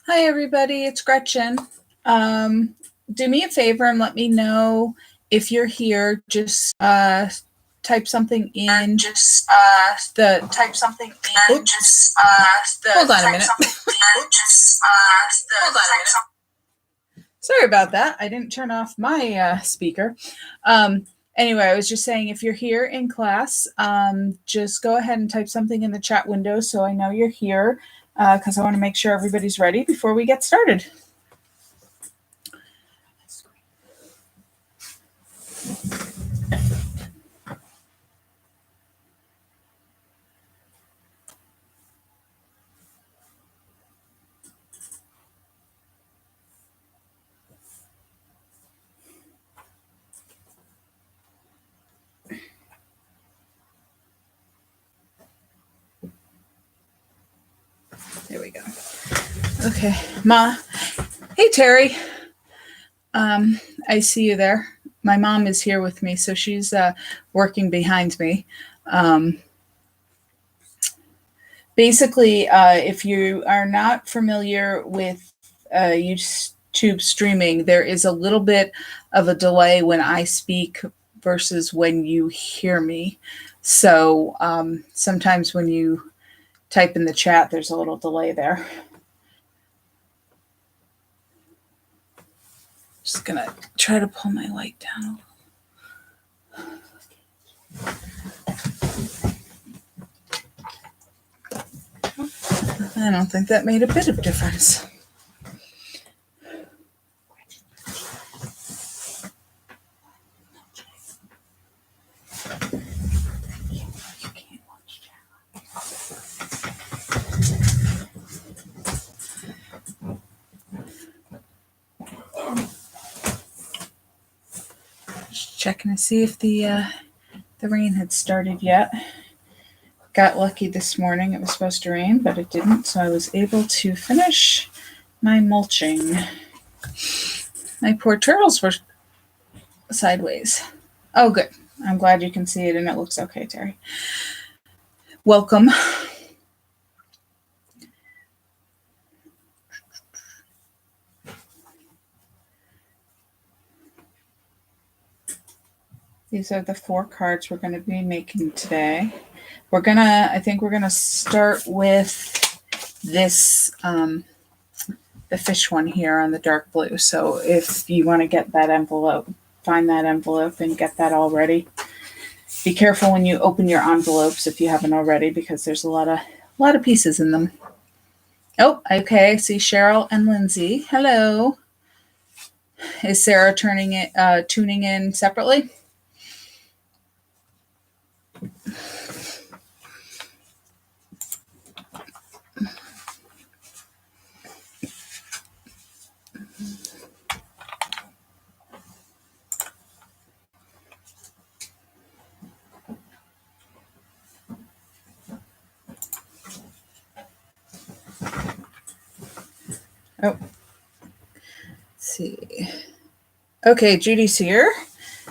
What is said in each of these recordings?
Hi, everybody. It's Gretchen. Do me a favor and let me know if you're here. Just type something in. Type something in. Oops. Hold on a minute. Hold on a minute. Sorry about that. I didn't turn off my speaker. Anyway, I was just saying, if you're here in class, just go ahead and type something in the chat window so I know you're here, because I want to make sure everybody's ready before we get started. There we go. Okay, Ma. Hey, Terry. I see you there. My mom is here with me, so she's working behind me. Basically, if you are not familiar with YouTube streaming, there is a little bit of a delay when I speak versus when you hear me. So sometimes when you type in the chat, there's a little delay there. Just gonna try to pull my light down a little. I don't think that made a bit of difference. Checking to see if the rain had started yet. Got lucky this morning. It was supposed to rain, but it didn't, so I was able to finish my mulching. My poor turtles were sideways. Oh, good. I'm glad you can see it and it looks okay, Terry. Welcome. These are the 4 cards we're going to be making today. I think we're going to start with this, the fish one here on the dark blue. So if you want to get that envelope, find that envelope and get that all ready. Be careful when you open your envelopes if you haven't already, because there's a lot of pieces in them. Oh, okay. I see Cheryl and Lindsay. Hello. Is Sarah tuning in separately? Oh, let's see. Okay, Judy's here.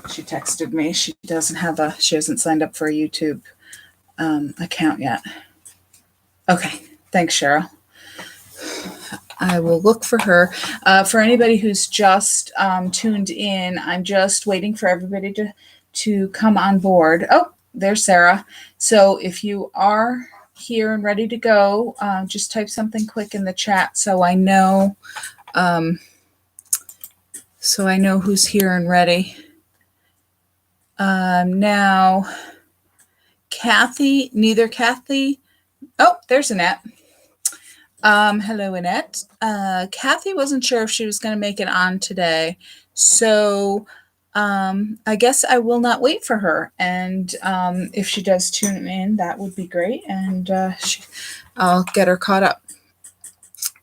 She texted me. She hasn't signed up for a YouTube account yet. Okay, thanks, Cheryl. I will look for her. For anybody who's just tuned in, I'm just waiting for everybody to come on board. Oh, there's Sarah. So if you are here and ready to go, just type something quick in the chat so I know who's here and ready. Now, neither Kathy. Oh, there's Annette. Hello, Annette. Kathy wasn't sure if she was going to make it on today, so I guess I will not wait for her. And if she does tune in, that would be great, and I'll get her caught up.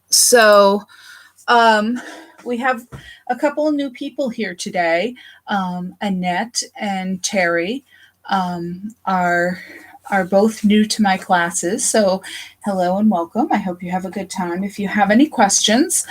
So we have a couple of new people here today. Annette and Terry are both new to my classes. So hello and welcome. I hope you have a good time. If you have any questions,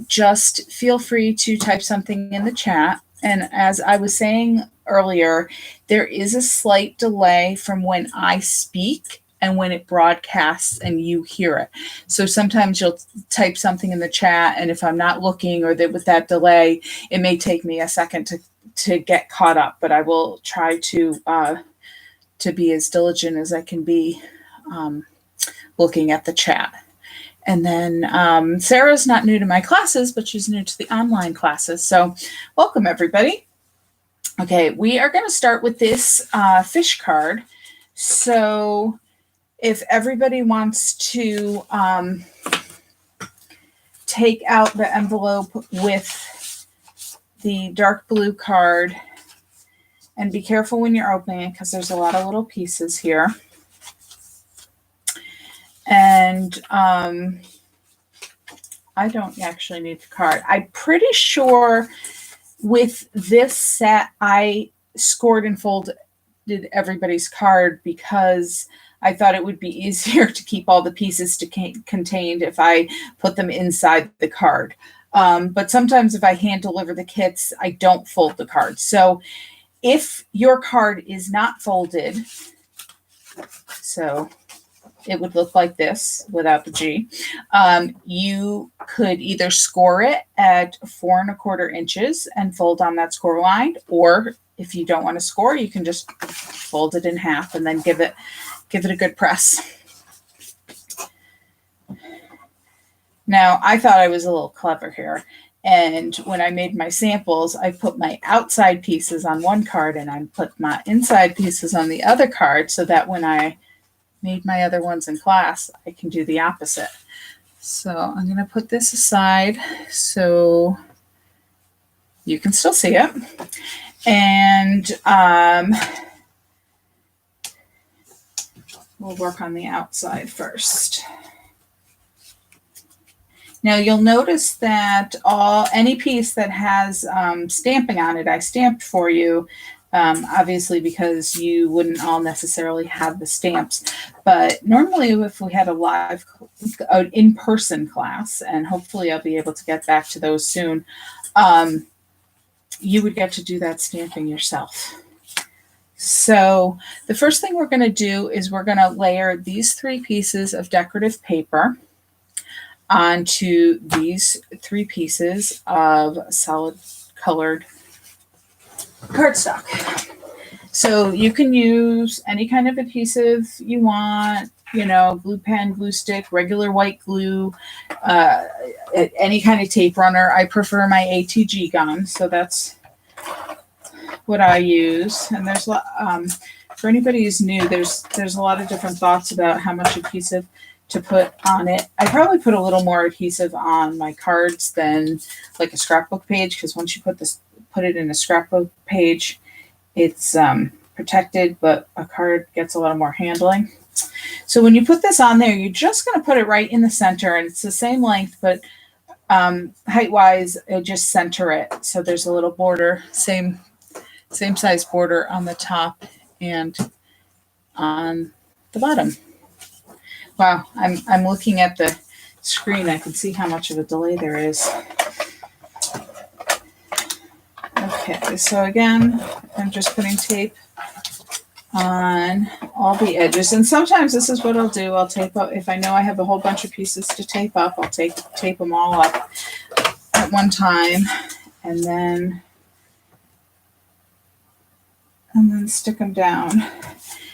just feel free to type something in the chat. And as I was saying earlier, there is a slight delay from when I speak and when it broadcasts and you hear it. So sometimes you'll type something in the chat, and if I'm not looking or with that delay, it may take me a second to get caught up, but I will try to be as diligent as I can be looking at the chat. And then Sarah's not new to my classes, but she's new to the online classes. So welcome, everybody. Okay, we are going to start with this fish card. So if everybody wants to take out the envelope with the dark blue card, and be careful when you're opening it because there's a lot of little pieces here. And I don't actually need the card. I'm pretty sure with this set, I scored and folded everybody's card because I thought it would be easier to keep all the pieces contained if I put them inside the card. But sometimes if I hand deliver the kits, I don't fold the cards. So if your card is not folded, so it would look like this without the G. You could either score it at 4 1/4 inches and fold on that score line, or if you don't want to score, you can just fold it in half and then give it a good press. Now, I thought I was a little clever here. And when I made my samples, I put my outside pieces on one card and I put my inside pieces on the other card so that when I made my other ones in class, I can do the opposite. So I'm going to put this aside so you can still see it. And we'll work on the outside first. Now you'll notice that any piece that has stamping on it, I stamped for you. Obviously, because you wouldn't all necessarily have the stamps. But normally if we had a live in-person class, and hopefully I'll be able to get back to those soon, you would get to do that stamping yourself. So the first thing we're going to do is we're going to layer these 3 pieces of decorative paper onto these 3 pieces of solid colored cardstock. So you can use any kind of adhesive you want, glue pen, glue stick, regular white glue, any kind of tape runner. I prefer my ATG gun, so that's what I use. And there's for anybody who's new, there's a lot of different thoughts about how much adhesive to put on it. I probably put a little more adhesive on my cards than like a scrapbook page, because once you put it in a scrapbook page, it's protected, but a card gets a lot more handling. So when you put this on there, you're just going to put it right in the center, and it's the same length, but height-wise, just center it. So there's a little border, same size border on the top and on the bottom. Wow, I'm looking at the screen. I can see how much of a delay there is. Okay, so again, I'm just putting tape on all the edges. And sometimes this is what I'll do. I'll tape up. If I know I have a whole bunch of pieces to tape up, I'll tape them all up at one time and then stick them down.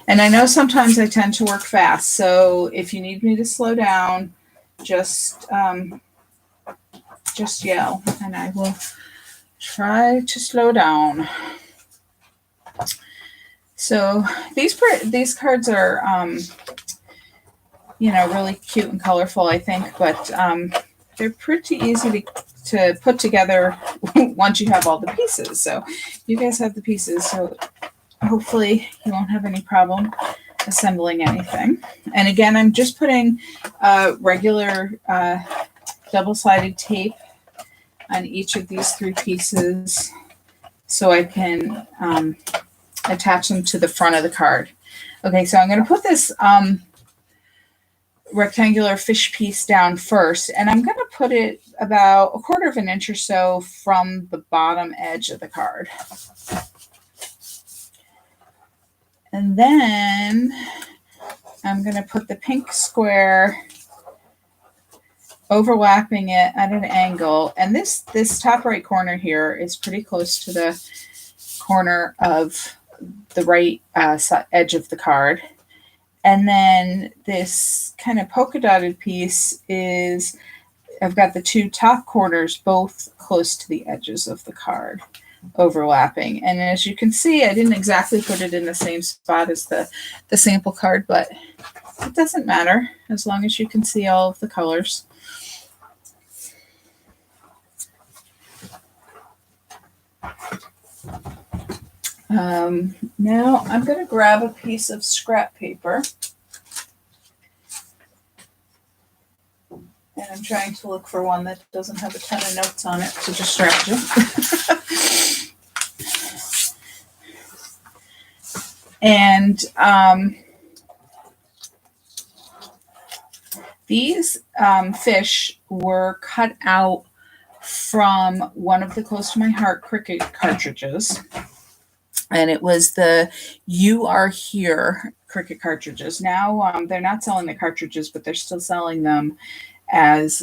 And I know sometimes I tend to work fast. So if you need me to slow down, just yell and I will try to slow down. So these cards are, really cute and colorful, I think, but they're pretty easy to put together once you have all the pieces. So you guys have the pieces, so hopefully you won't have any problem assembling anything. And again, I'm just putting regular double-sided tape on each of these 3 pieces so I can attach them to the front of the card. Okay, so I'm going to put this rectangular fish piece down first, and I'm going to put it about 1/4 inch or so from the bottom edge of the card. And then I'm going to put the pink square overlapping it at an angle. And this top right corner here is pretty close to the corner of the right edge of the card. And then this kind of polka dotted piece is, I've got the two top corners both close to the edges of the card overlapping. And as you can see, I didn't exactly put it in the same spot as the sample card, but it doesn't matter as long as you can see all of the colors. Now I'm going to grab a piece of scrap paper, and I'm trying to look for one that doesn't have a ton of notes on it to distract you. And these fish were cut out from one of the Close to My Heart Cricut cartridges. And it was the You Are Here Cricut cartridges. Now they're not selling the cartridges, but they're still selling them as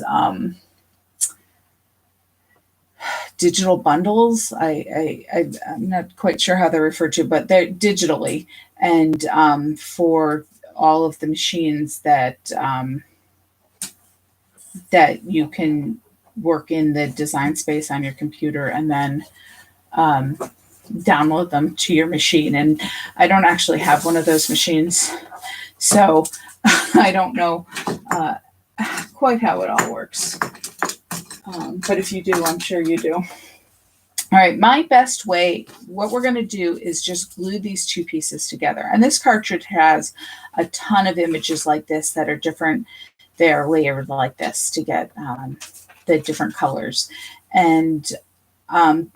digital bundles. I'm not quite sure how they're referred to, but they're digitally. And for all of the machines that that you can work in the design space on your computer and then download them to your machine. And I don't actually have one of those machines, so I don't know quite how it all works. But if you do, I'm sure you do. All right, my best way, what we're going to do is just glue these two pieces together. And this cartridge has a ton of images like this that are different. They're layered like this to get the different colors. And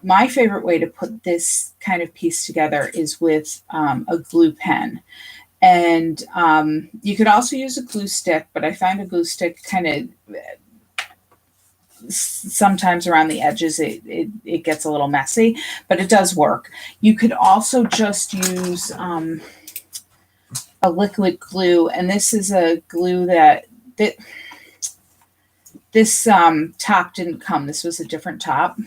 my favorite way to put this kind of piece together is with a glue pen. And you could also use a glue stick, but I find a glue stick kind of sometimes around the edges it gets a little messy, but it does work. You could also just use a liquid glue, and this is a glue that this top didn't come. This was a different top.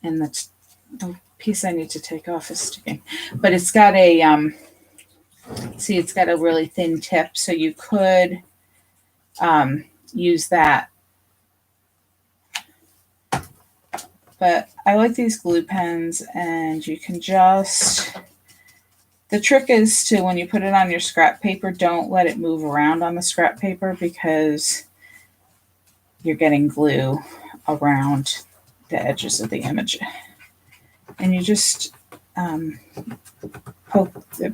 And the piece I need to take off is sticking. But it's got a, see, it's got a really thin tip, so you could use that. But I like these glue pens, and you can just, the trick is to, when you put it on your scrap paper, don't let it move around on the scrap paper because you're getting glue around the edges of the image. And you just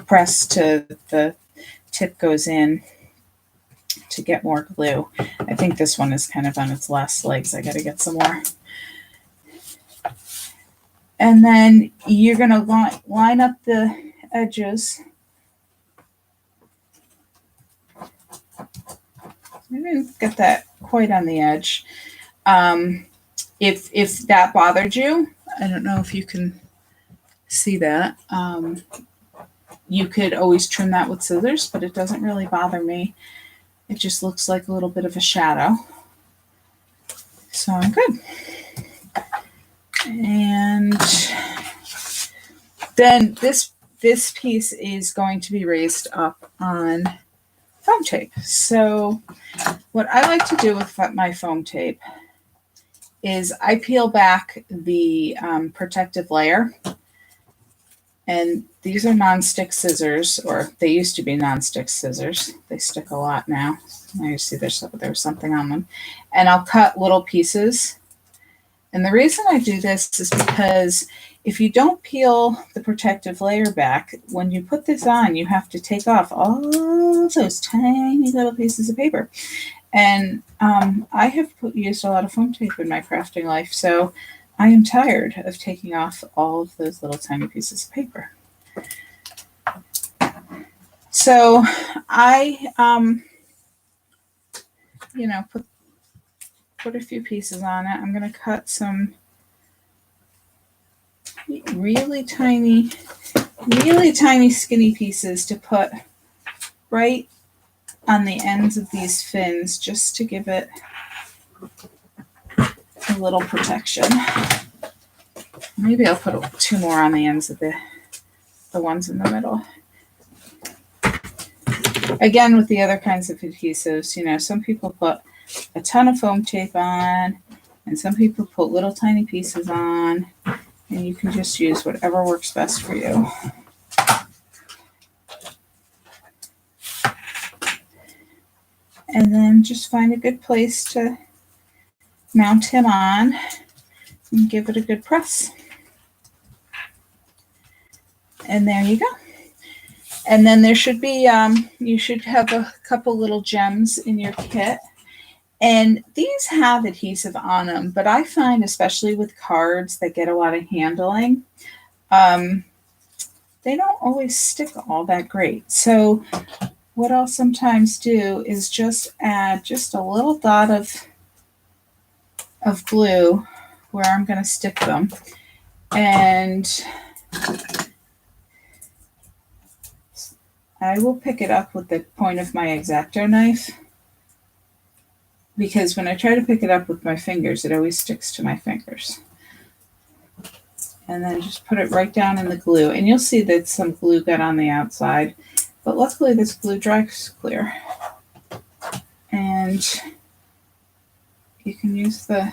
press to the tip goes in to get more glue. I think this one is kind of on its last legs. I got to get some more. And then you're going to line up the edges. I didn't get that quite on the edge. If that bothered you, I don't know if you can see that. You could always trim that with scissors, but it doesn't really bother me. It just looks like a little bit of a shadow. So I'm good. And then this piece is going to be raised up on foam tape. So what I like to do with my foam tape is I peel back the protective layer. And these are non-stick scissors, or they used to be non-stick scissors. They stick a lot now. Now you see there's something on them. And I'll cut little pieces. And the reason I do this is because if you don't peel the protective layer back, when you put this on, you have to take off all those tiny little pieces of paper. And I have used a lot of foam tape in my crafting life, so I am tired of taking off all of those little tiny pieces of paper. So I, put a few pieces on it. I'm going to cut some really tiny skinny pieces to put right on the ends of these fins just to give it a little protection. Maybe I'll put 2 more on the ends of the ones in the middle. Again, with the other kinds of adhesives, you know, some people put a ton of foam tape on, and some people put little tiny pieces on, and you can just use whatever works best for you. And then just find a good place to mount him on and give it a good press. And there you go. And then there should be, you should have a couple little gems in your kit. And these have adhesive on them, but I find, especially with cards that get a lot of handling, they don't always stick all that great. So what I'll sometimes do is just add just a little dot of glue where I'm going to stick them. And I will pick it up with the point of my X-Acto knife, because when I try to pick it up with my fingers, it always sticks to my fingers. And then just put it right down in the glue. And you'll see that some glue got on the outside, but luckily this glue dries clear. And you can use the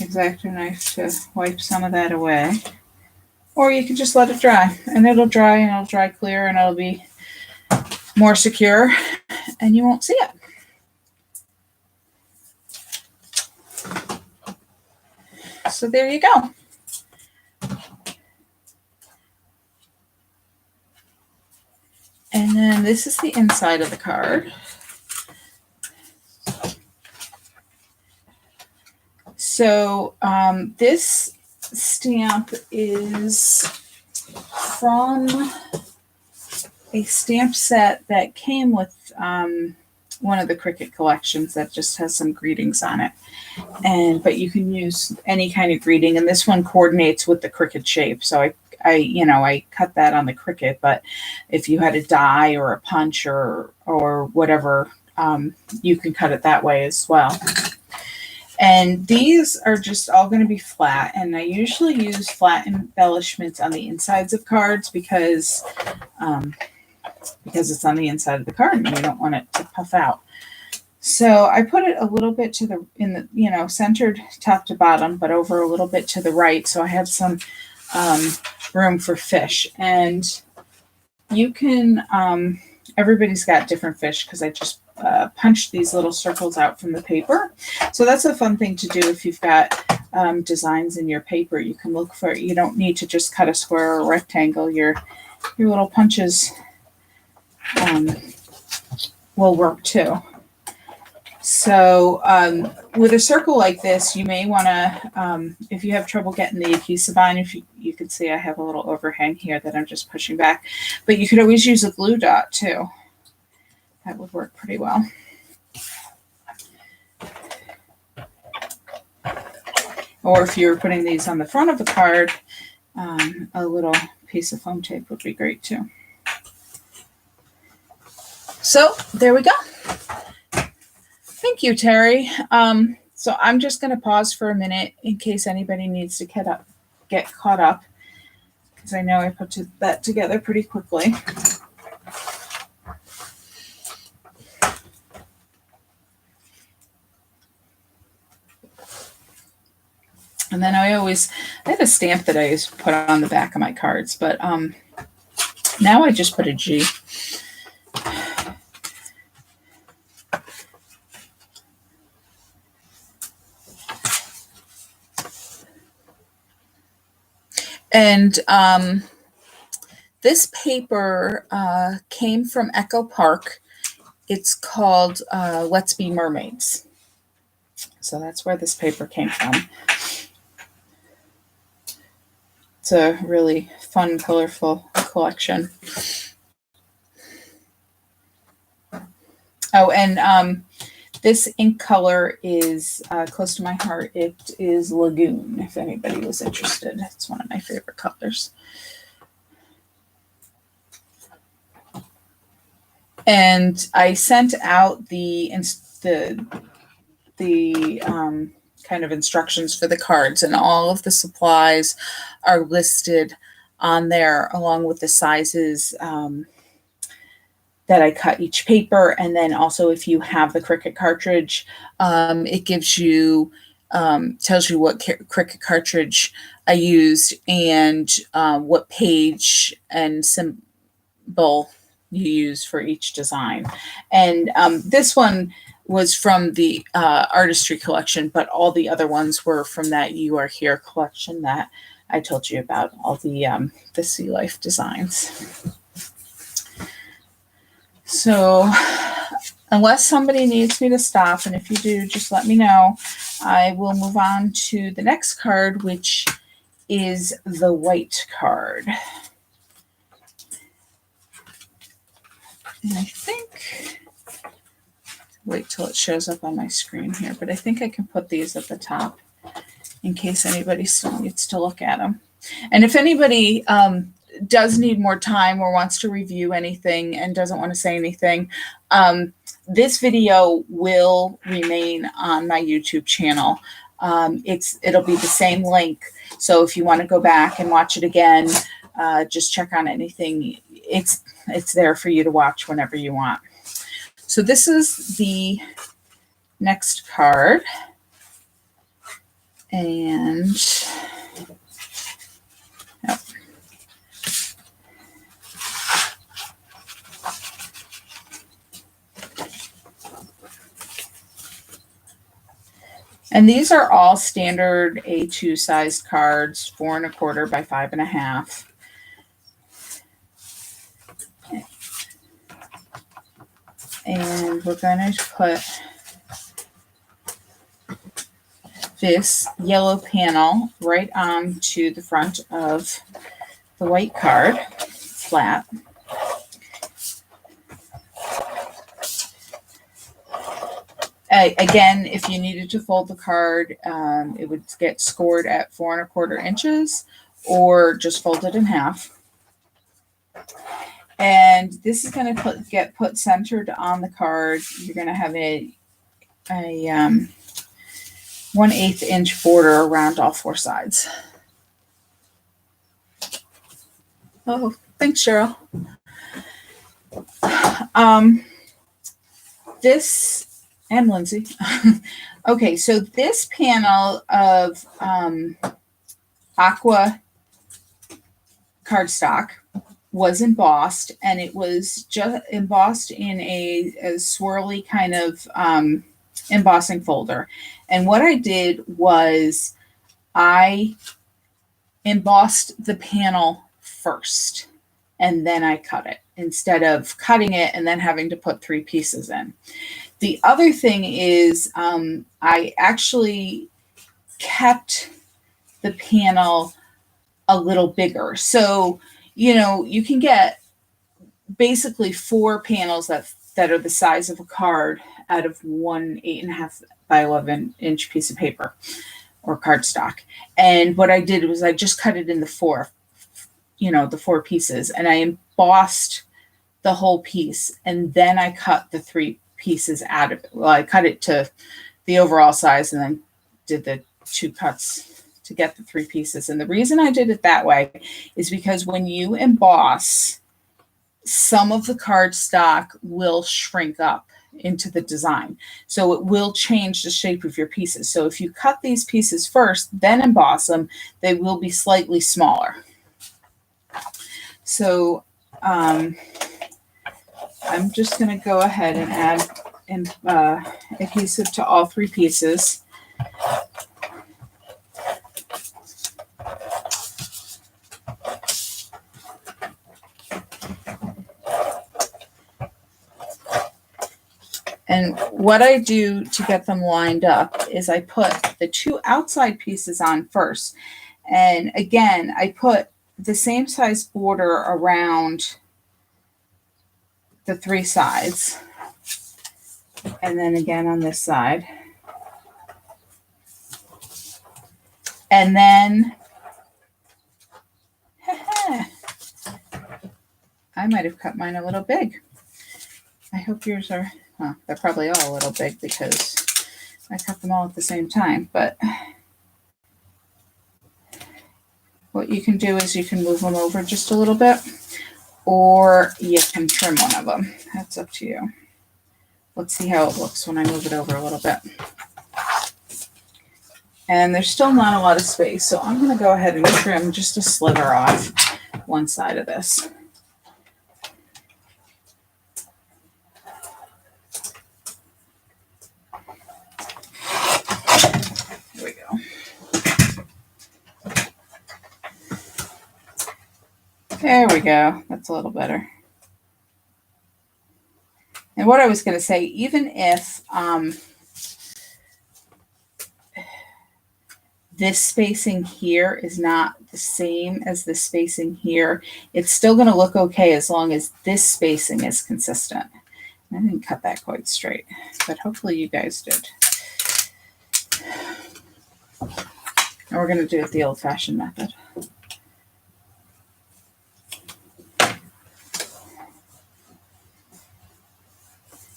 X-Acto knife to wipe some of that away. Or you can just let it dry, and it'll dry, and it'll dry clear, and it'll be more secure, and you won't see it. So there you go. And then this is the inside of the card. So this stamp is from a stamp set that came with one of the Cricut collections that just has some greetings on it. But you can use any kind of greeting, and this one coordinates with the Cricut shape. So I cut that on the Cricut, but if you had a die or a punch or whatever, you can cut it that way as well. And these are just all going to be flat, and I usually use flat embellishments on the insides of cards because it's on the inside of the card and you don't want it to puff out. So I put it a little bit centered top to bottom, but over a little bit to the right, so I have some room for fish. And you can everybody's got different fish, because I just punched these little circles out from the paper. So that's a fun thing to do if you've got designs in your paper. You can look for, you don't need to just cut a square or a rectangle. Your little punches will work too. So with a circle like this, you may want to, if you have trouble getting the adhesive on, you can see I have a little overhang here that I'm just pushing back, but you could always use a glue dot too. That would work pretty well. Or if you're putting these on the front of the card, a little piece of foam tape would be great too. So there we go. Thank you, Terry. So I'm just going to pause for a minute in case anybody needs to get caught up, because I know I put that together pretty quickly. And then I have a stamp that I used to put on the back of my cards, but now I just put a G. And this paper came from Echo Park. It's called Let's Be Mermaids. So that's where this paper came from. It's a really fun, colorful collection. Oh, and this ink color is close to my heart. It is Lagoon, if anybody was interested. It's one of my favorite colors. And I sent out the kind of instructions for the cards, and all of the supplies are listed on there along with the sizes that I cut each paper. And then also, if you have the Cricut cartridge, it gives you, tells you what Cricut cartridge I used and what page and symbol you use for each design. And this one was from the artistry collection, but all the other ones were from that You Are Here collection that I told you about, all the sea life designs. So unless somebody needs me to stop, and if you do, just let me know, I will move on to the next card, which is the white card. And I think, wait till it shows up on my screen here, but I think I can put these at the top in case anybody still needs to look at them. And if anybody does need more time or wants to review anything and doesn't want to say anything, this video will remain on my YouTube channel. It'll be the same link. So if you want to go back and watch it again, just check on anything. It's there for you to watch whenever you want. So this is the next card. And yep. And these are all standard A2 sized cards, 4 1/4 by 5 1/2. And we're going to put this yellow panel right onto the front of the white card, flat. Again, if you needed to fold the card, it would get scored at 4 1/4 inches, or just fold it in half. And this is going to get put centered on the card. You're going to have a 1/8 inch border around all 4 sides. Oh, thanks, Cheryl. This and Lindsay. Okay, so this panel of aqua cardstock was embossed, and it was just embossed in a swirly kind of embossing folder. And what I did was I embossed the panel first, and then I cut it, instead of cutting it and then having to put 3 pieces in. The other thing is I actually kept the panel a little bigger. So, you know, you can get basically 4 panels that are the size of a card out of one 8 1/2 by 11 inch piece of paper or cardstock. And what I did was I just cut it in the 4 pieces, and I embossed the whole piece, and then I cut the 3 pieces out of it. Well, I cut it to the overall size and then did the 2 cuts to get the 3 pieces. And the reason I did it that way is because when you emboss, some of the cardstock will shrink up into the design. So it will change the shape of your pieces. So if you cut these pieces first, then emboss them, they will be slightly smaller. So I'm just going to go ahead and add adhesive to all 3 pieces. And what I do to get them lined up is I put the 2 outside pieces on first. And again, I put the same size border around the 3 sides. And then again on this side. And then, I might have cut mine a little big. I hope yours are, well, they're probably all a little big because I cut them all at the same time, but what you can do is you can move them over just a little bit, or you can trim one of them. That's up to you. Let's see how it looks when I move it over a little bit. And there's still not a lot of space, so I'm going to go ahead and trim just a sliver off one side of this. There we go. There we go. That's a little better. And what I was going to say, even if this spacing here is not the same as the spacing here, it's still going to look okay as long as this spacing is consistent. I didn't cut that quite straight, but hopefully you guys did. And we're going to do it the old-fashioned method.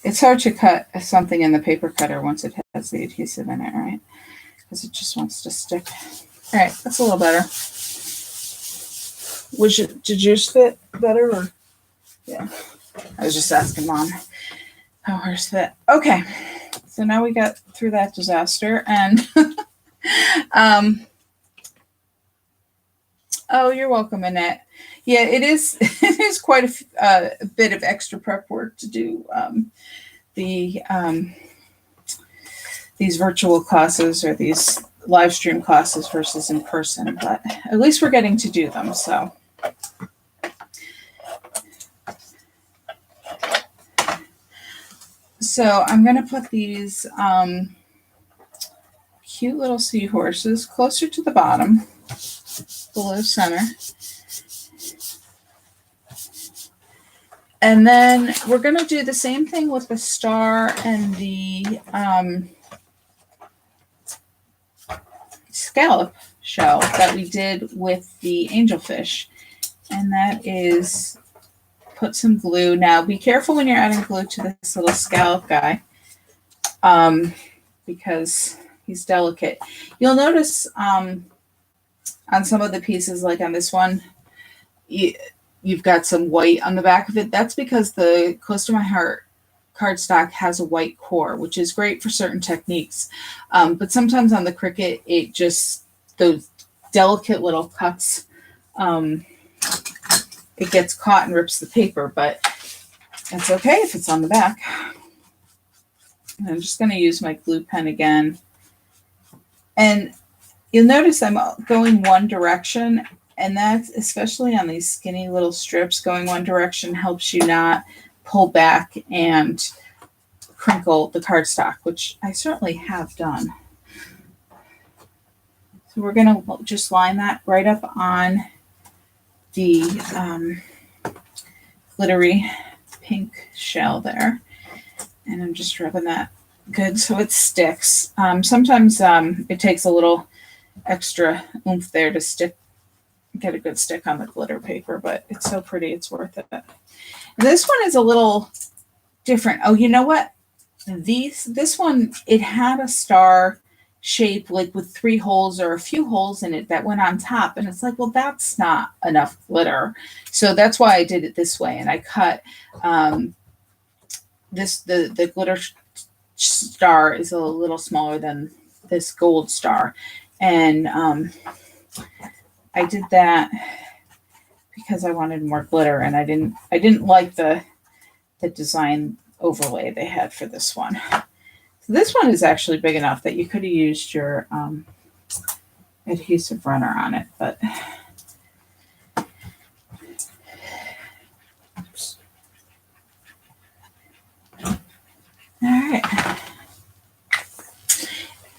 It's hard to cut something in the paper cutter once it has the adhesive in it, right? Because it just wants to stick. All right, that's a little better. Did yours fit better? Or yeah, I was just asking Mom how hers fit. Okay, so now we got through that disaster, and oh, you're welcome, Annette. Yeah, it is. It is quite a bit of extra prep work to do these virtual classes or these live stream classes versus in person, but at least we're getting to do them. So I'm going to put these cute little seahorses closer to the bottom, below center. And then we're going to do the same thing with the star and the scallop shell that we did with the angelfish. And that is put some glue. Now be careful when you're adding glue to this little scallop guy because he's delicate. You'll notice on some of the pieces, like on this one, you've got some white on the back of it. That's because the Close to My Heart cardstock has a white core, which is great for certain techniques. But sometimes on the Cricut, it just, those delicate little cuts, it gets caught and rips the paper, but it's okay if it's on the back. And I'm just going to use my glue pen again. And you'll notice I'm going one direction. And that's especially on these skinny little strips, going one direction helps you not pull back and crinkle the cardstock, which I certainly have done. So we're going to just line that right up on the glittery pink shell there. And I'm just rubbing that good so it sticks. Sometimes it takes a little extra oomph there to get a good stick on the glitter paper, but it's so pretty, it's worth it. And this one is a little different. Oh, you know what? This one, it had a star shape like with 3 holes or a few holes in it that went on top. And it's like, well, that's not enough glitter. So that's why I did it this way. And I cut the glitter star is a little smaller than this gold star. And I did that because I wanted more glitter, and I didn't like the design overlay they had for this one. So this one is actually big enough that you could have used your adhesive runner on it, but oops. All right.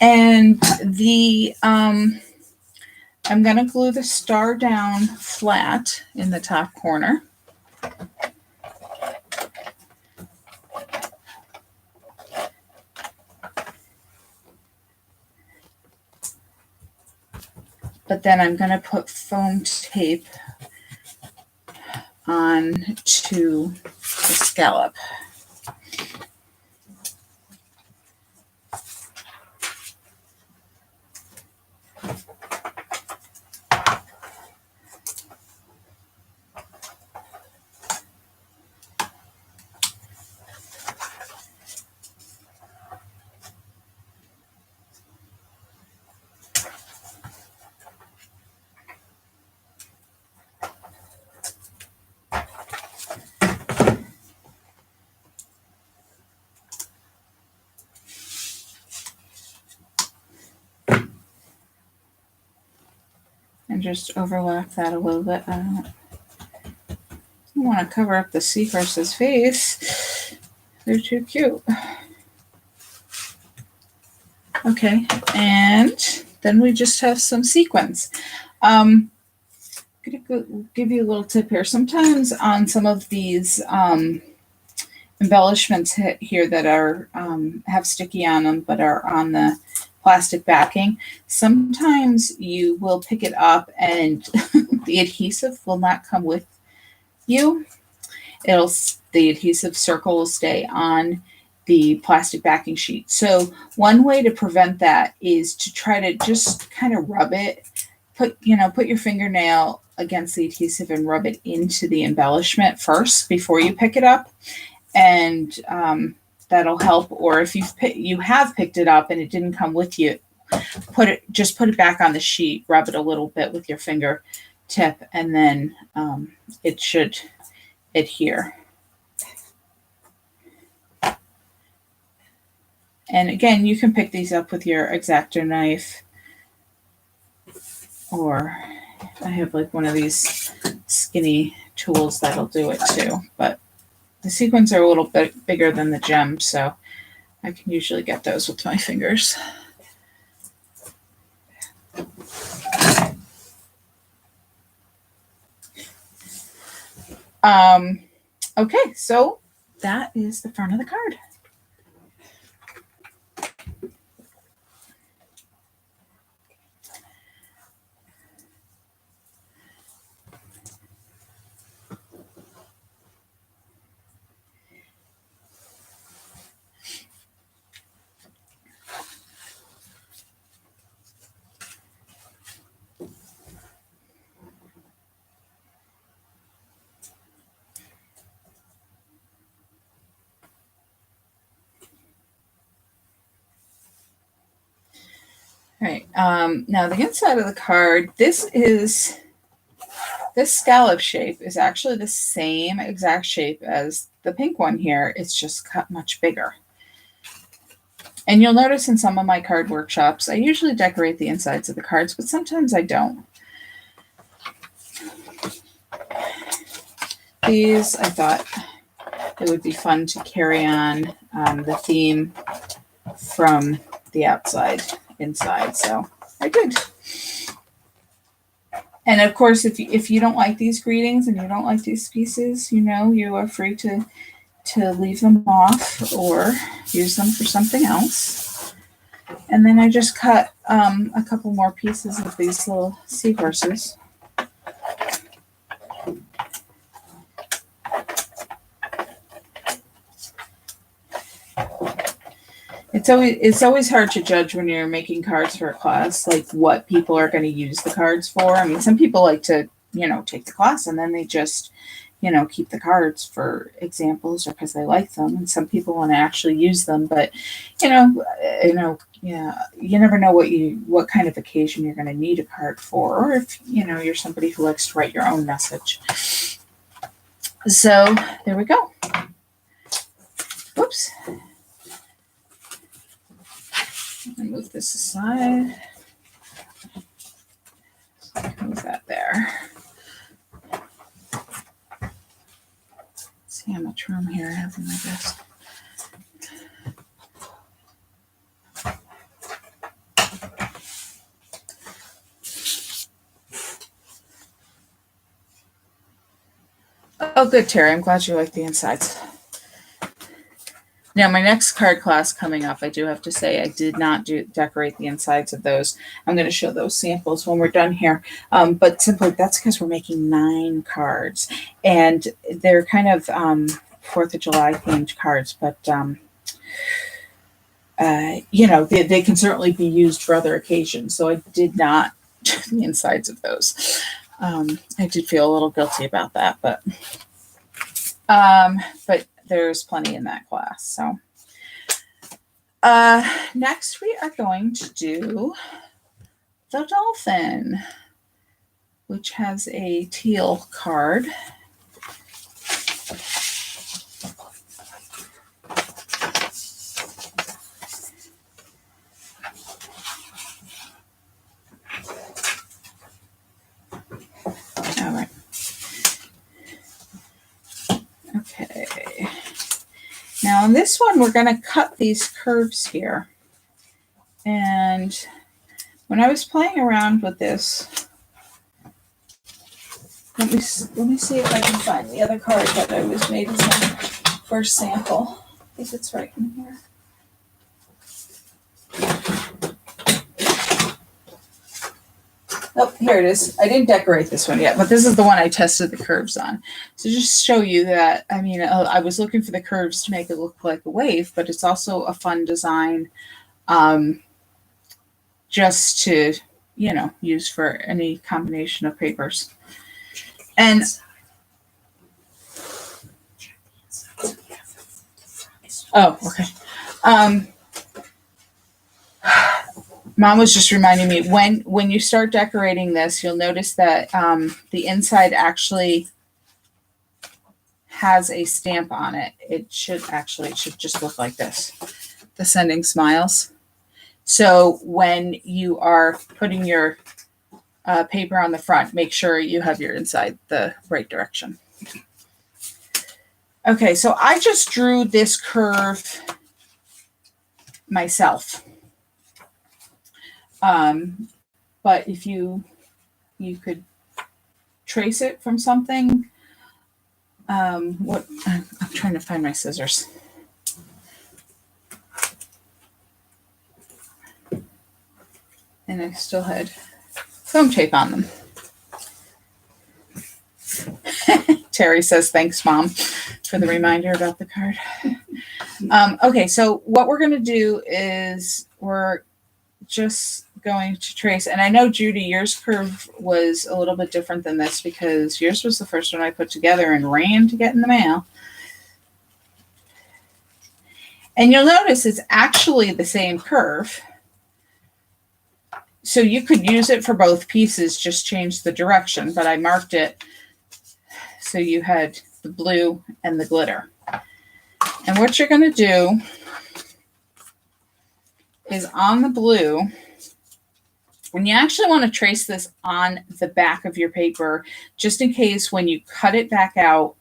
And the I'm going to glue the star down flat in the top corner. But then I'm going to put foam tape on to the scallop. just overlap that a little bit. I don't want to cover up the seahorse's face. They're too cute. Okay, and then we just have some sequins. I'm going to give you a little tip here. Sometimes on some of these embellishments here that are have sticky on them but are on the plastic backing, sometimes you will pick it up and the adhesive will not come with you. The adhesive circle will stay on the plastic backing sheet. So one way to prevent that is to try to just kind of rub it, put your fingernail against the adhesive and rub it into the embellishment first before you pick it up. And that'll help. Or if you have picked it up and it didn't come with you, put it back on the sheet, rub it a little bit with your finger tip, and then it should adhere. And again, you can pick these up with your X-Acto knife, or I have like one of these skinny tools that'll do it too. But the sequins are a little bit bigger than the gem, so I can usually get those with my fingers. Okay, so that is the front of the card. All right, now the inside of the card, this scallop shape is actually the same exact shape as the pink one here. It's just cut much bigger. And you'll notice in some of my card workshops, I usually decorate the insides of the cards, but sometimes I don't. These, I thought it would be fun to carry on the theme from the outside inside, so I did. And of course, if you don't like these greetings and you don't like these pieces, you are free to leave them off or use them for something else. And then I just cut a couple more pieces of these little seahorses. It's always hard to judge when you're making cards for a class, like what people are going to use the cards for. I mean, some people like to, take the class and then they just, keep the cards for examples or because they like them. And some people want to actually use them, but, yeah, you never know what kind of occasion you're going to need a card for, or if, you're somebody who likes to write your own message. So there we go. Whoops. Let me move this aside. Move that there. Let's see how much room here I have on my desk. Oh, good, Terry. I'm glad you like the insides. Now, my next card class coming up, I do have to say I did not decorate the insides of those. I'm going to show those samples when we're done here. But simply, that's because we're making 9 cards. And they're kind of 4th of July themed cards. But, they can certainly be used for other occasions. So I did not do the insides of those. I did feel a little guilty about that. But there's plenty in that class. So next we are going to do the Dolphin, which has a teal card. Now on this one, we're going to cut these curves here. And when I was playing around with this, let me see if I can find the other card that I was made as my first sample. I think it's right in here. Oh, here it is. I didn't decorate this one yet, but this is the one I tested the curves on. So just show you that, I mean, I was looking for the curves to make it look like a wave, but it's also a fun design just to, you know, use for any combination of papers. And oh, okay. Mom was just reminding me, when you start decorating this, you'll notice that the inside actually has a stamp on it. It should just look like this, the sending smiles. So when you are putting your paper on the front, make sure you have your inside the right direction. Okay, so I just drew this curve myself. But if you could trace it from something, I'm trying to find my scissors. And I still had foam tape on them. Terry says, thanks, Mom, for the reminder about the card. Okay, so what we're going to do is we're just going to trace, and I know, Judy, yours curve was a little bit different than this because yours was the first one I put together and ran to get in the mail. And you'll notice it's actually the same curve. So you could use it for both pieces, just change the direction, but I marked it so you had the blue and the glitter. And what you're going to do is on the blue, when you actually want to trace this on the back of your paper, just in case when you cut it back out,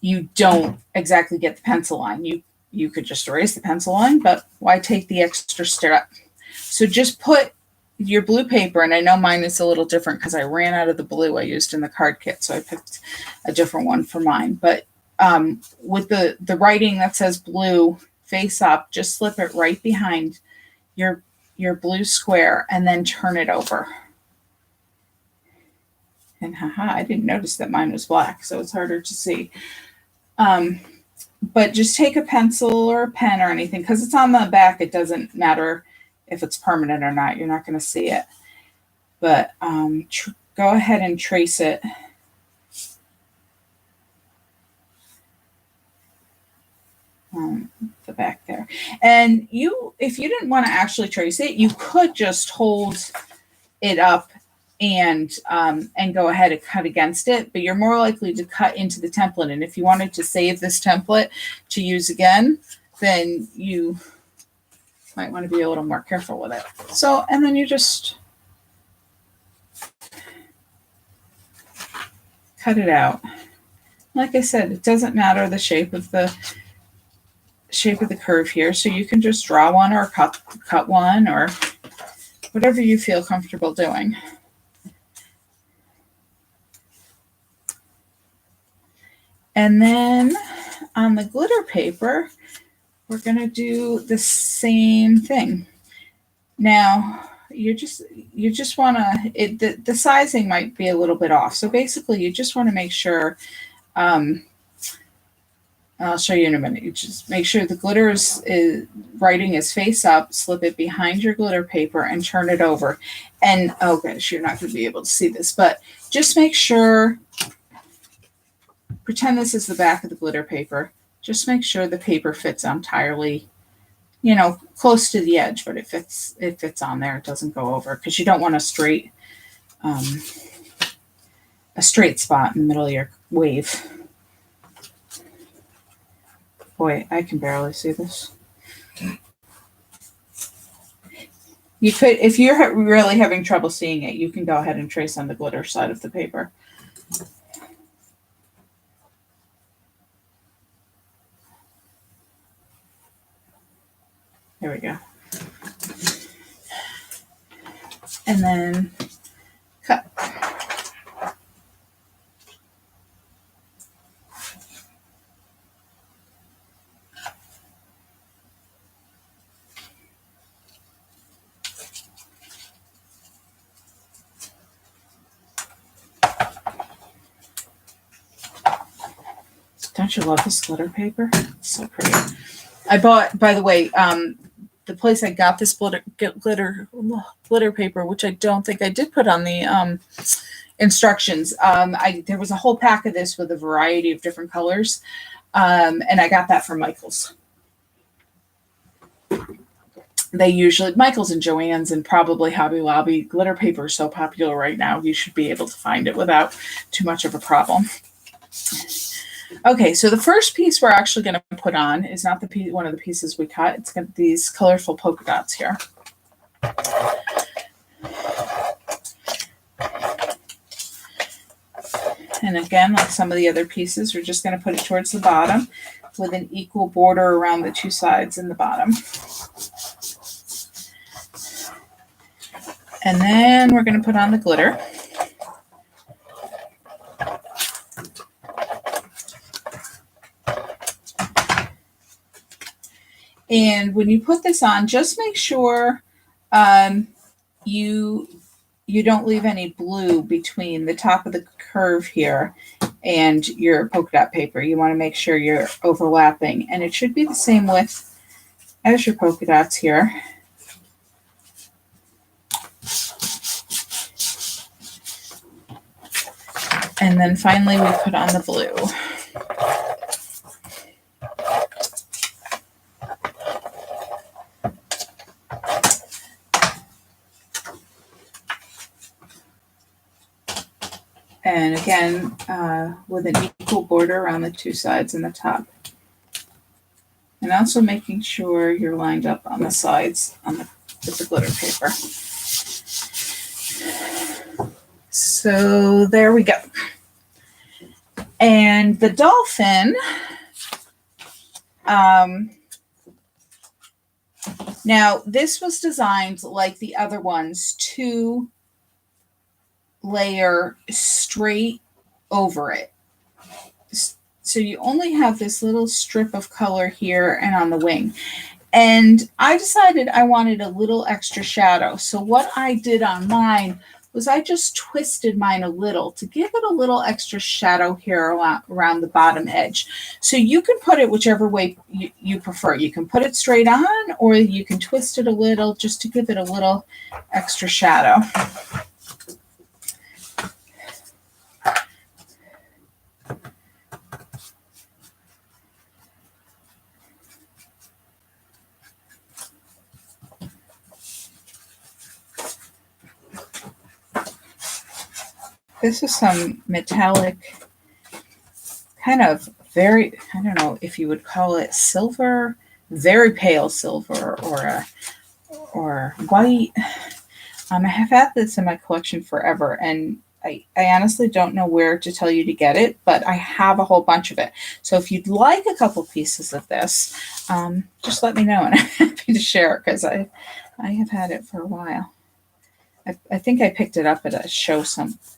you don't exactly get the pencil line. You could just erase the pencil line, but why take the extra step? So just put your blue paper, and I know mine is a little different because I ran out of the blue I used in the card kit, so I picked a different one for mine. But with the writing that says blue face up, just slip it right behind your blue square and then turn it over. And haha, I didn't notice that mine was black, so it's harder to see. But just take a pencil or a pen or anything, because it's on the back. It doesn't matter if it's permanent or not. You're not going to see it. But go ahead and trace it. The back there. And if you didn't want to actually trace it, you could just hold it up and go ahead and cut against it, but you're more likely to cut into the template. And if you wanted to save this template to use again, then you might want to be a little more careful with it. So, and then you just cut it out. Like I said, it doesn't matter the shape of the curve here, so you can just draw one or cut one or whatever you feel comfortable doing. And then on the glitter paper, we're going to do the same thing. Now, you just want to, the sizing might be a little bit off. So basically, you just want to make sure, I'll show you in a minute. You just make sure the glitter writing is face up, slip it behind your glitter paper and turn it over. And, oh gosh, you're not going to be able to see this, but just make sure, pretend this is the back of the glitter paper. Just make sure the paper fits entirely, close to the edge, but it fits on there. It doesn't go over, because you don't want a straight spot in the middle of your wave. Boy, I can barely see this. You could, if you're really having trouble seeing it, you can go ahead and trace on the glitter side of the paper. There we go. And then cut. Don't you love this glitter paper? It's so pretty. I bought, by the way, the place I got this glitter paper, which I don't think I did put on the instructions. There was a whole pack of this with a variety of different colors, and I got that from Michael's. They usually, Michael's and Joann's and probably Hobby Lobby, glitter paper is so popular right now, you should be able to find it without too much of a problem. Okay, so the first piece we're actually going to put on is not the piece, one of the pieces we cut. It's got these colorful polka dots here. And again, like some of the other pieces, we're just going to put it towards the bottom with an equal border around the two sides and the bottom. And then we're going to put on the glitter. And when you put this on, just make sure you don't leave any blue between the top of the curve here and your polka dot paper. You want to make sure you're overlapping. And it should be the same width as your polka dots here. And then finally we put on the blue. And again, with an equal border around the two sides and the top. And also making sure you're lined up on the sides with the glitter paper. So there we go. And the dolphin, now this was designed like the other ones to layer straight over it. So you only have this little strip of color here and on the wing. And I decided I wanted a little extra shadow. So what I did on mine was I just twisted mine a little to give it a little extra shadow here around the bottom edge. So you can put it whichever way you prefer. You can put it straight on, or you can twist it a little just to give it a little extra shadow. This is some metallic, kind of very, I don't know if you would call it silver, very pale silver, or white. I have had this in my collection forever, and I honestly don't know where to tell you to get it, but I have a whole bunch of it. So if you'd like a couple pieces of this, just let me know, and I'm happy to share it, because I have had it for a while. I think I picked it up at a show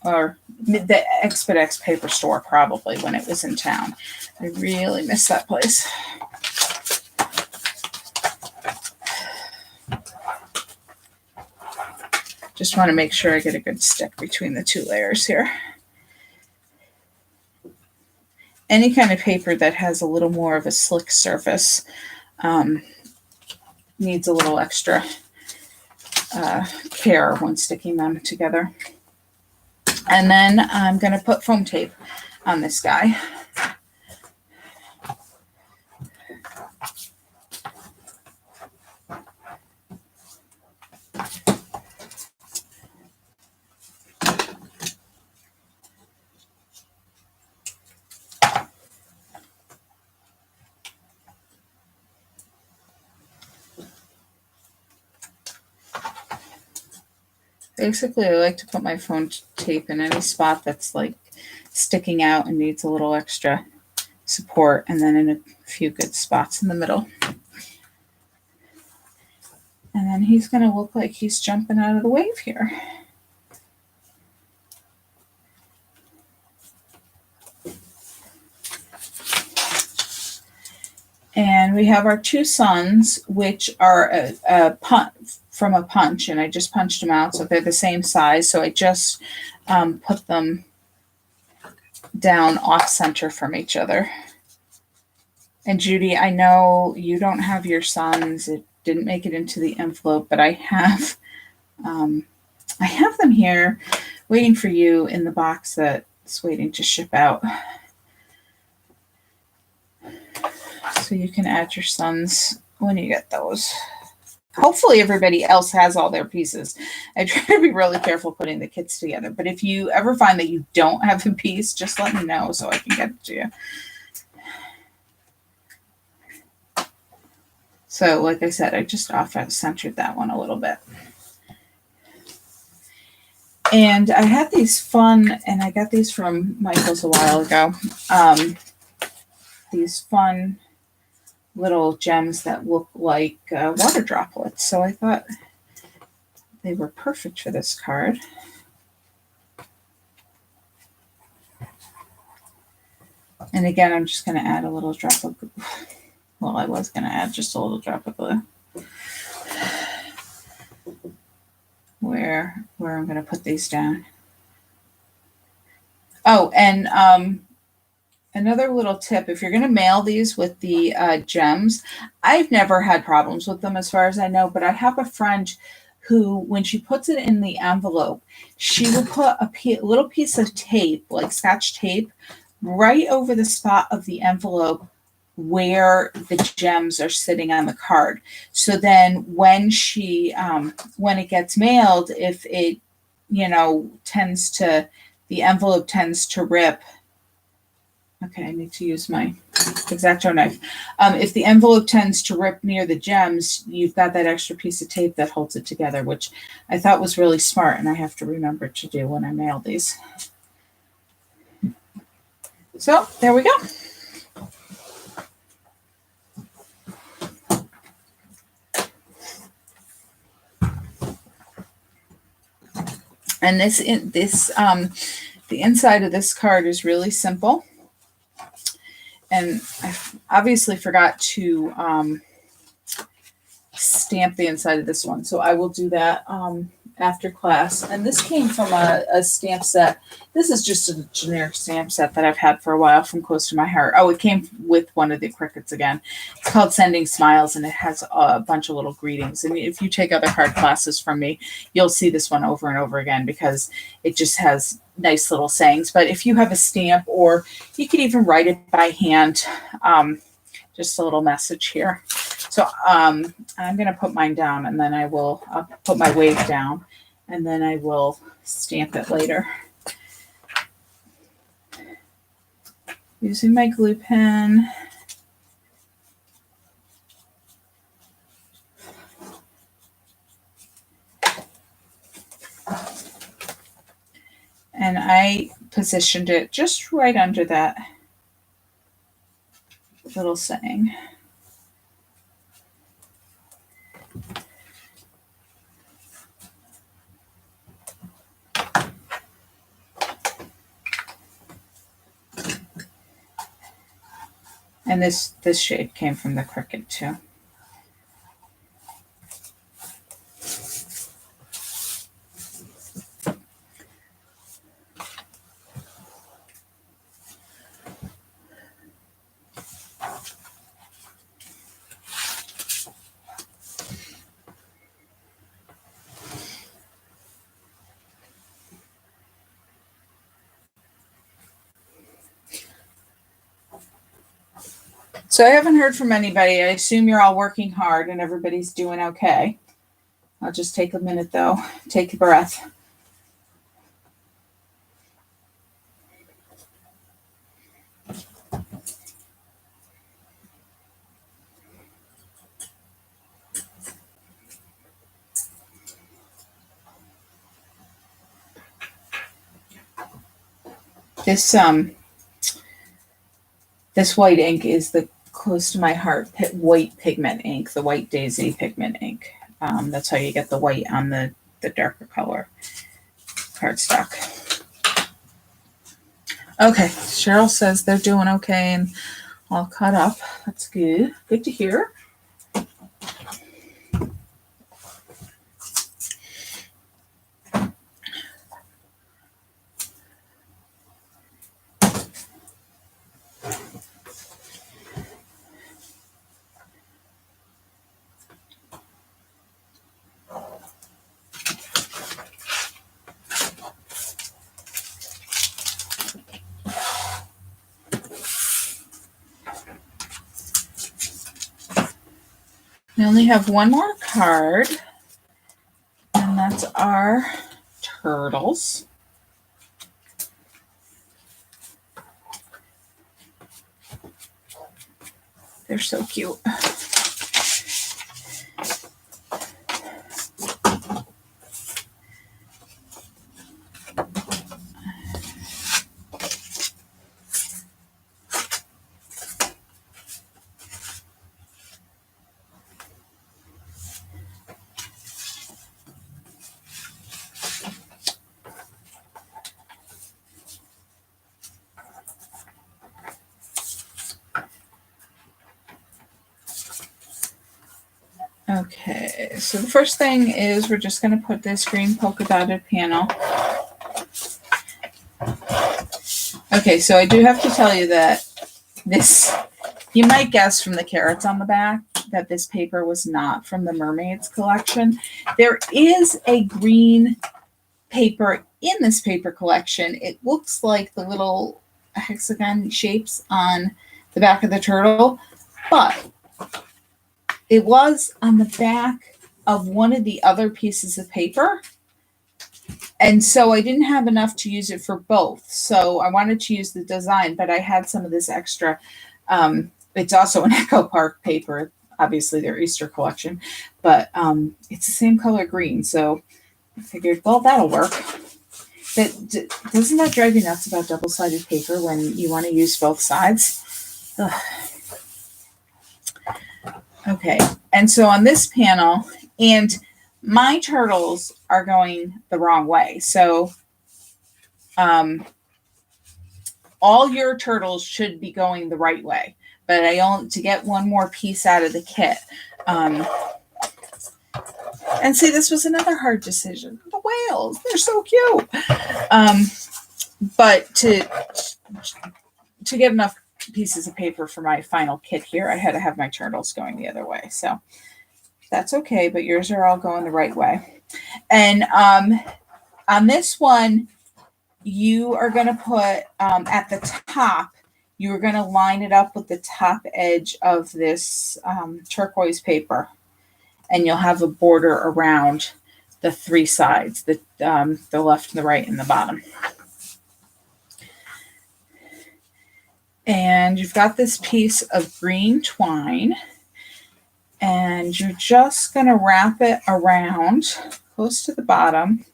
or the Expedex paper store probably when it was in town. I really miss that place. Just want to make sure I get a good stick between the two layers here. Any kind of paper that has a little more of a slick surface needs a little extra care when sticking them together. And then I'm going to put foam tape on this guy. Basically, I like to put my foam tape in any spot that's like sticking out and needs a little extra support, and then in a few good spots in the middle. And he's going to look like he's jumping out of the wave here. And we have our two suns, which are a from a punch, and I just punched them out, so they're the same size. So I just put them down off center from each other. And Judy, I know you don't have your suns. It didn't make it into the envelope, but I have them here waiting for you in the box that's waiting to ship out. So you can add your suns when you get those. Hopefully everybody else has all their pieces. I try to be really careful putting the kits together, but if you ever find that you don't have a piece, just let me know so I can get it to you. So like I said, I just off-centered that one a little bit. And I had these fun, and I got these from Michael's a while ago, these fun little gems that look like water droplets. So I thought they were perfect for this card. And again, I'm just going to add a little drop of, well, I was going to add just a little drop of glue. Where I'm going to put these down. Oh, and another little tip, if you're going to mail these with the gems, I've never had problems with them as far as I know, but I have a friend who, when she puts it in the envelope, she will put a little piece of tape, like Scotch tape, right over the spot of the envelope where the gems are sitting on the card. So then when she, when it gets mailed, if it, the envelope tends to rip. Okay, I need to use my X-Acto knife. If the envelope tends to rip near the gems, you've got that extra piece of tape that holds it together, which I thought was really smart, and I have to remember to do when I mail these. So there we go. And the inside of this card is really simple. And I obviously forgot to stamp the inside of this one. So I will do that after class. And this came from a stamp set. This is just a generic stamp set that I've had for a while from Close to My Heart. Oh, it came with one of the crickets again. It's called Sending Smiles, and it has a bunch of little greetings. And if you take other card classes from me, you'll see this one over and over again because it just has nice little sayings. But if you have a stamp, or you could even write it by hand, just a little message here. So I'm going to put mine down, and then I'll put my wave down, and then I will stamp it later. Using my glue pen. And I positioned it just right under that little saying. And this shade came from the Cricut too. So I haven't heard from anybody. I assume you're all working hard and everybody's doing okay. I'll just take a minute though. Take a breath. This white ink is the Close to My Heart white pigment ink, the White Daisy pigment ink. That's how you get the white on the darker color cardstock. Okay, Cheryl says they're doing okay and all cut up. That's good. Good to hear. We only have one more card, and that's our turtles. They're so cute. Okay, so the first thing is we're just going to put this green polka dotted panel. Okay, so I do have to tell you that this, you might guess from the carrots on the back that this paper was not from the Mermaids collection. There is a green paper in this paper collection. It looks like the little hexagon shapes on the back of the turtle, but it was on the back of one of the other pieces of paper. And so I didn't have enough to use it for both. So I wanted to use the design, but I had some of this extra. It's also an Echo Park paper, obviously their Easter collection, but it's the same color green. So I figured, well, that'll work. Doesn't that drive you nuts about double-sided paper when you want to use both sides? Ugh. Okay, and so on this panel, and my turtles are going the wrong way. So all your turtles should be going the right way, but I only to get one more piece out of the kit. And see, this was another hard decision. The whales, they're so cute. But to get enough pieces of paper for my final kit here, I had to have my turtles going the other way. So that's okay, but yours are all going the right way. And on this one, you are going to put at the top, you're going to line it up with the top edge of this turquoise paper, and you'll have a border around the three sides, the left, the right, and the bottom. And you've got this piece of green twine, and you're just going to wrap it around close to the bottom.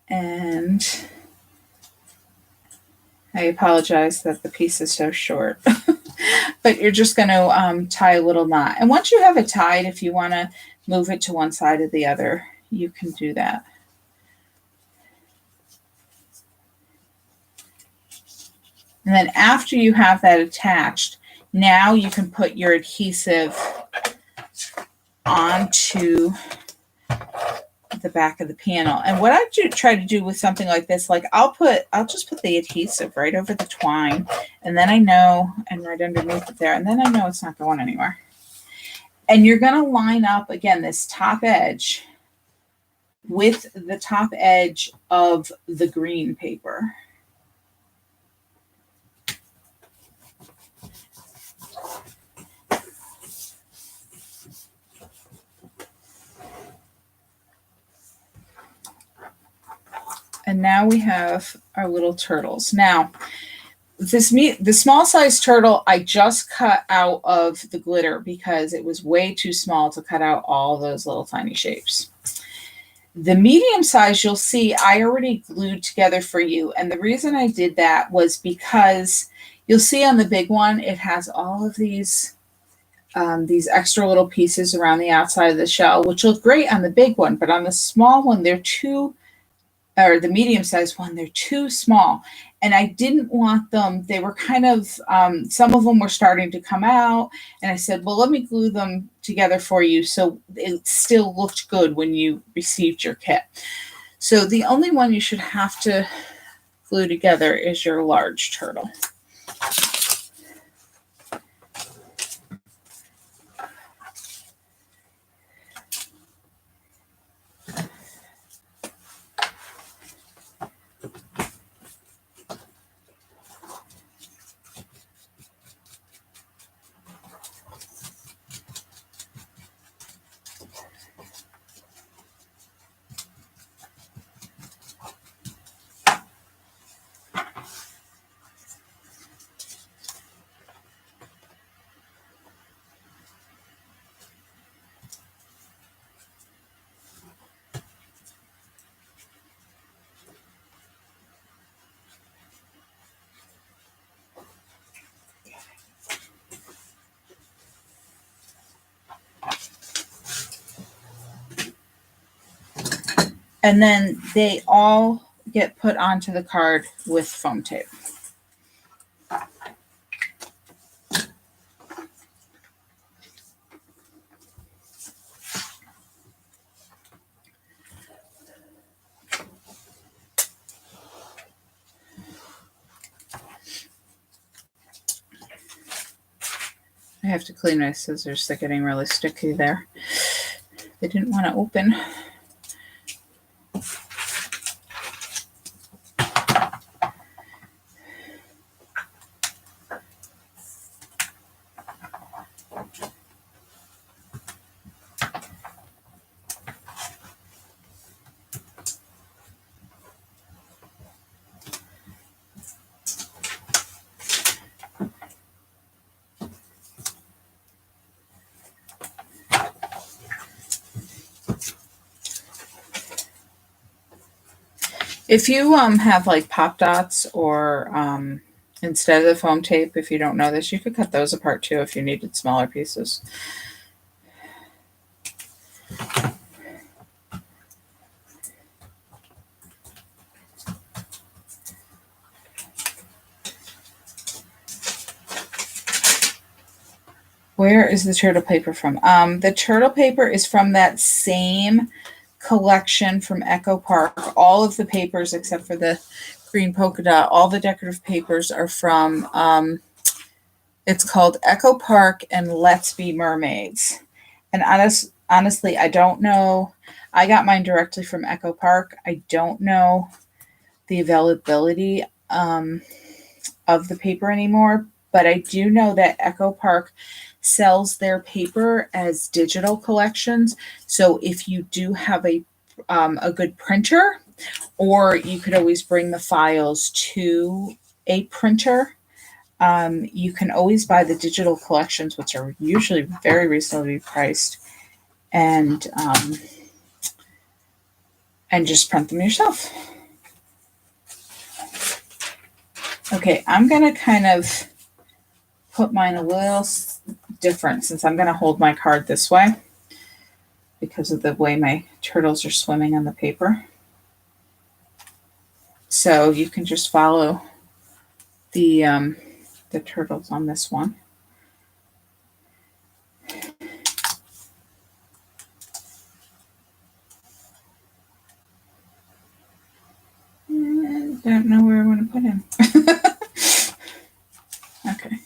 And I apologize that the piece is so short, but you're just going to tie a little knot. And once you have it tied, if you want to move it to one side or the other, you can do that. And then after you have that attached, now you can put your adhesive onto the back of the panel. And what I try to do with something like this, like I'll just put the adhesive right over the twine, and then I know, and right underneath it there, and then I know it's not going anywhere. And you're going to line up again this top edge with the top edge of the green paper. And now we have our little turtles. Now, the small size turtle, I just cut out of the glitter because it was way too small to cut out all those little tiny shapes. The medium size, you'll see I already glued together for you. And the reason I did that was because you'll see on the big one, it has all of these these extra little pieces around the outside of the shell, which look great on the big one, but on the small one, or the medium-sized one, they're too small. And I didn't want them, they were kind of, some of them were starting to come out. And I said, well, let me glue them together for you so it still looked good when you received your kit. So the only one you should have to glue together is your large turtle. And then they all get put onto the card with foam tape. I have to clean my scissors. They're getting really sticky there. They didn't want to open. If you have like pop dots or instead of the foam tape, if you don't know this, you could cut those apart too if you needed smaller pieces. Where is the turtle paper from? The turtle paper is from that same collection from Echo Park. All of the papers except for the green polka dot, all the decorative papers are from, it's called Echo Park and Let's Be Mermaids. And honestly, I don't know. I got mine directly from Echo Park. I don't know the availability of the paper anymore, but I do know that Echo Park sells their paper as digital collections. So if you do have a good printer, or you could always bring the files to a printer, you can always buy the digital collections, which are usually very reasonably priced, and just print them yourself. Okay, I'm going to kind of put mine a little different since I'm going to hold my card this way because of the way my turtles are swimming on the paper. So you can just follow the turtles on this one. And don't know where I want to put him. Okay.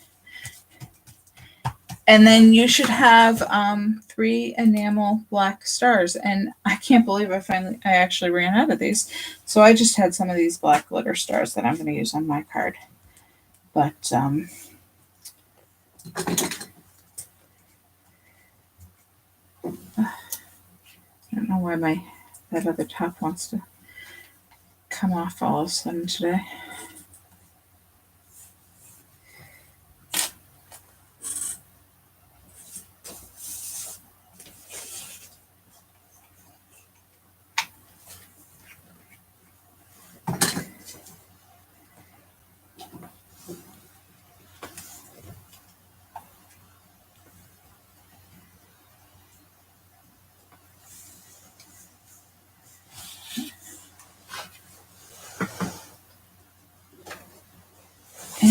And then you should have 3 enamel black stars. And I can't believe I actually ran out of these. So I just had some of these black glitter stars that I'm going to use on my card. But I don't know why that other top wants to come off all of a sudden today.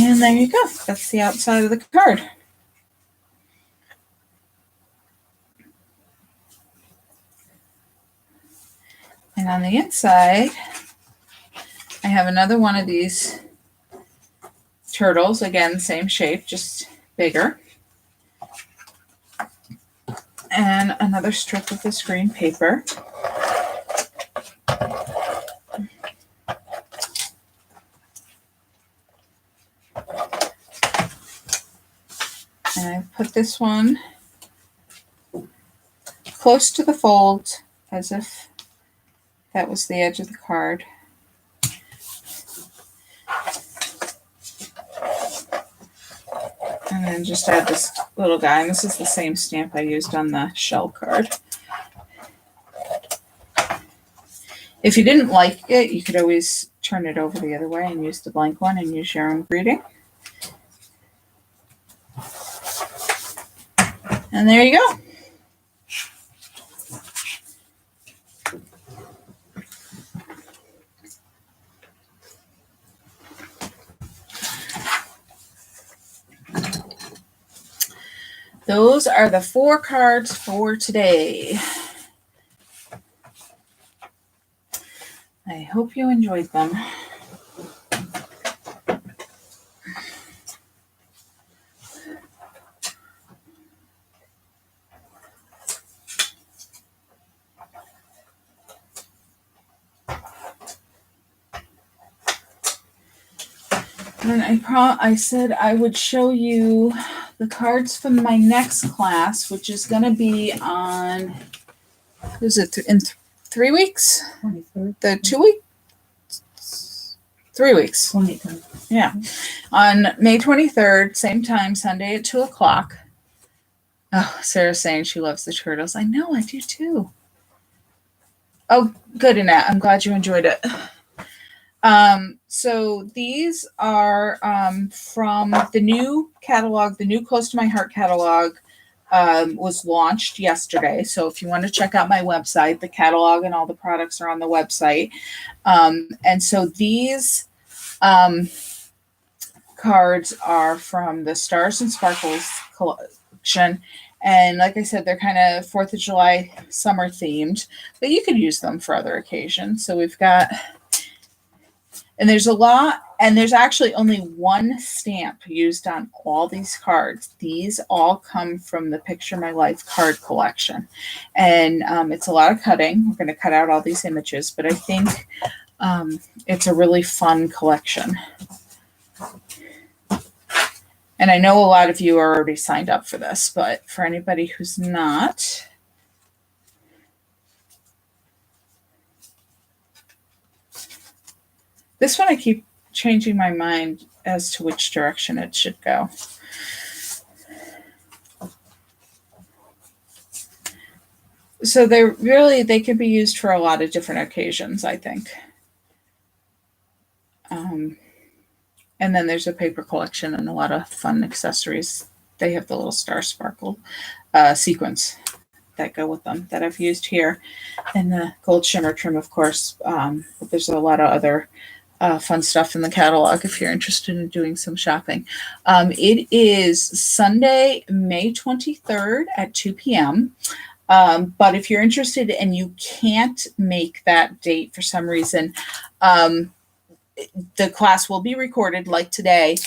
And there you go. That's the outside of the card. And on the inside, I have another one of these turtles. Again, same shape, just bigger. And another strip of this green paper. And I put this one close to the fold as if that was the edge of the card. And then just add this little guy. And this is the same stamp I used on the shell card. If you didn't like it, you could always turn it over the other way and use the blank one and use your own greeting. And there you go. Those are the 4 cards for today. I hope you enjoyed them. And I said I would show you the cards from my next class, which is going to be on, is it in 3 weeks? 23rd. The 2 weeks? 3 weeks. 23rd. Yeah. On May 23rd, same time, Sunday at 2 o'clock. Oh, Sarah's saying she loves the turtles. I know, I do too. Oh, good, Annette. I'm glad you enjoyed it. So these are from the new catalog, the new Close to My Heart catalog was launched yesterday. So if you want to check out my website, the catalog and all the products are on the website. And so these cards are from the Stars and Sparkles collection. And like I said, they're kind of 4th of July summer themed, but you could use them for other occasions. So we've got... And there's a lot, and there's actually only one stamp used on all these cards. These all come from the Picture My Life card collection. And it's a lot of cutting. We're going to cut out all these images, but I think it's a really fun collection. And I know a lot of you are already signed up for this, but for anybody who's not... This one I keep changing my mind as to which direction it should go. So they can be used for a lot of different occasions, I think. And then there's a paper collection and a lot of fun accessories. They have the little star sparkle sequins that go with them that I've used here. And the gold shimmer trim, of course. But there's a lot of other fun stuff in the catalog if you're interested in doing some shopping. It is Sunday, May 23rd at 2 p.m. But if you're interested and you can't make that date for some reason, the class will be recorded like today,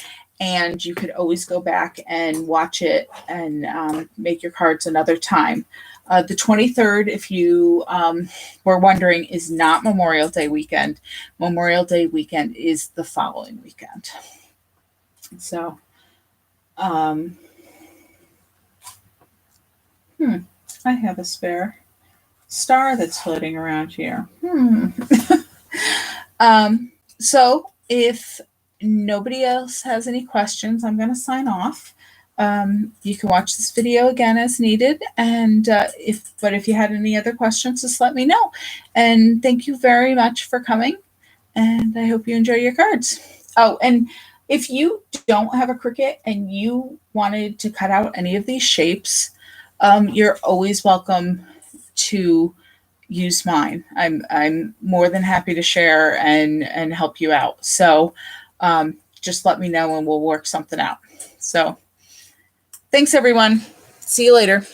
and you could always go back and watch it and make your cards another time. The 23rd, if you were wondering, is not Memorial Day weekend. Memorial Day weekend is the following weekend. So, I have a spare star that's floating around here. So if nobody else has any questions, I'm going to sign off. You can watch this video again as needed. And if you had any other questions, just let me know. And thank you very much for coming. And I hope you enjoy your cards. Oh, and if you don't have a Cricut and you wanted to cut out any of these shapes, you're always welcome to use mine. I'm more than happy to share and help you out. So just let me know and we'll work something out. So thanks, everyone. See you later.